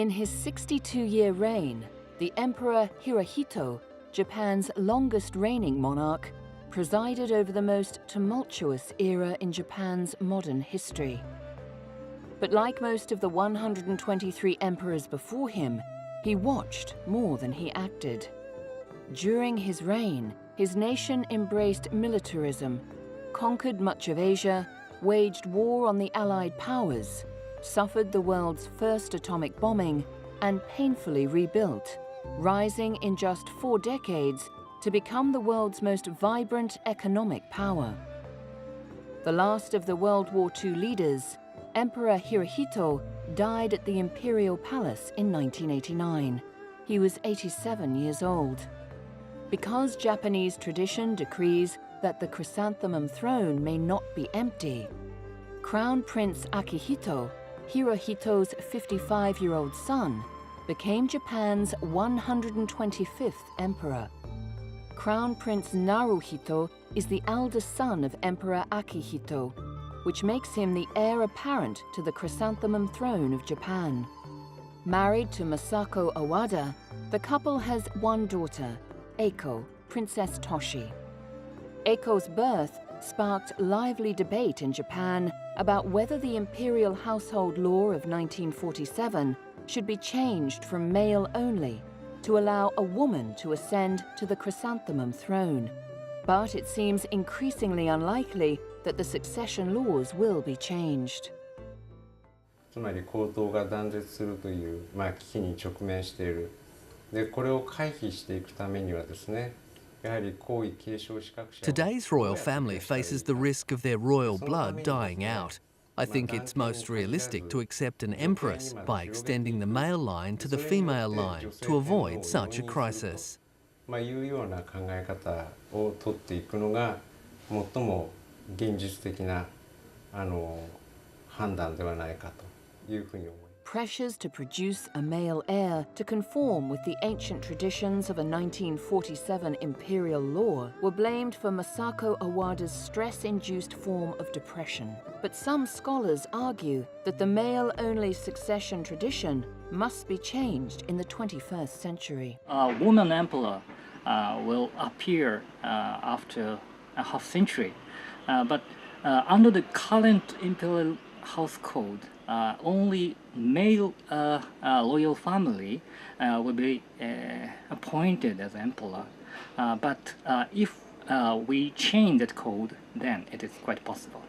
In his 62-year reign, the Emperor Hirohito, Japan's longest reigning monarch, presided over the most tumultuous era in Japan's modern history. But like most of the 123 emperors before him, he watched more than he acted. During his reign, his nation embraced militarism, conquered much of Asia, waged war on the Allied powers, suffered the world's first atomic bombing, and painfully rebuilt, rising in just 4 decades to become the world's most vibrant economic power. The last of the World War II leaders, Emperor Hirohito, died at the Imperial Palace in 1989. He was 87 years old. Because Japanese tradition decrees that the chrysanthemum throne may not be empty, Crown Prince Akihito, Hirohito's 55-year-old son, became Japan's 125th emperor. Crown Prince Naruhito is the eldest son of Emperor Akihito, which makes him the heir apparent to the chrysanthemum throne of Japan. Married to Masako Awada, the couple has one daughter, Eiko, Princess Toshi. Eiko's birth sparked lively debate in Japan about whether the imperial household law of 1947 should be changed from male only to allow a woman to ascend to the chrysanthemum throne. But it seems increasingly unlikely that the succession laws will be changed. つまり皇統が断絶するという、危機に直面している。で、これを回避していくためにはですね、やはり皇位継承資格者 Today's royal family faces the risk of their royal blood dying out. I think it's most realistic to accept an empress by extending the male line to the female line to avoid such a crisis. いうような考え方を取っていくのが最も現実的な判断ではないかというふうに思います。 Pressures to produce a male heir to conform with the ancient traditions of a 1947 imperial law were blamed for Masako Awada's stress-induced form of depression. But some scholars argue that the male-only succession tradition must be changed in the 21st century. A woman emperor will appear after a half century, but under the current imperial house code, only male royal family will be appointed as emperor. But if we change that code, then it is quite possible.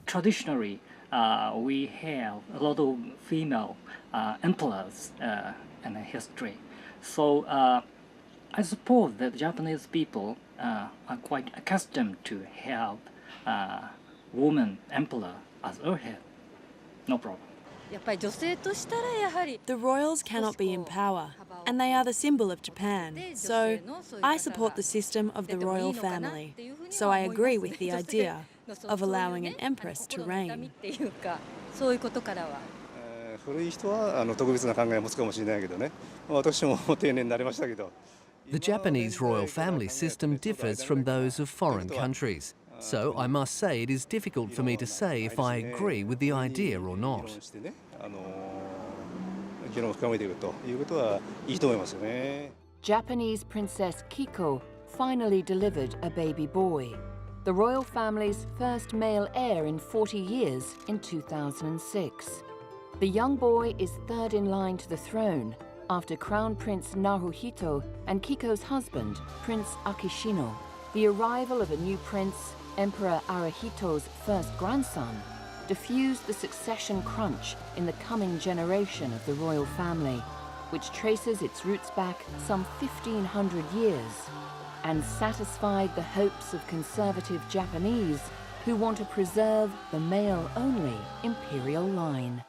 Traditionally, we have a lot of female emperors in history. So I suppose that Japanese people are quite accustomed to have woman emperor as a head. No problem. The royals cannot be in power, and they are the symbol of Japan, so I support the system of the royal family. So I agree with the idea of allowing an empress to reign. 古い人は特別な考えを持つかもしれないけどね。私も定年になりましたけど。The Japanese royal family system differs from those of foreign countries. So I must say it is difficult for me to say if I agree with the idea or not. Japanese Princess Kiko finally delivered a baby boy, the royal family's first male heir in 40 years in 2006. The young boy is third in line to the throne after Crown Prince Naruhito and Kiko's husband, Prince Akishino. The arrival of a new prince, Emperor Arahito's first grandson, diffused the succession crunch in the coming generation of the royal family, which traces its roots back some 1,500 years, and satisfied the hopes of conservative Japanese who want to preserve the male-only imperial line.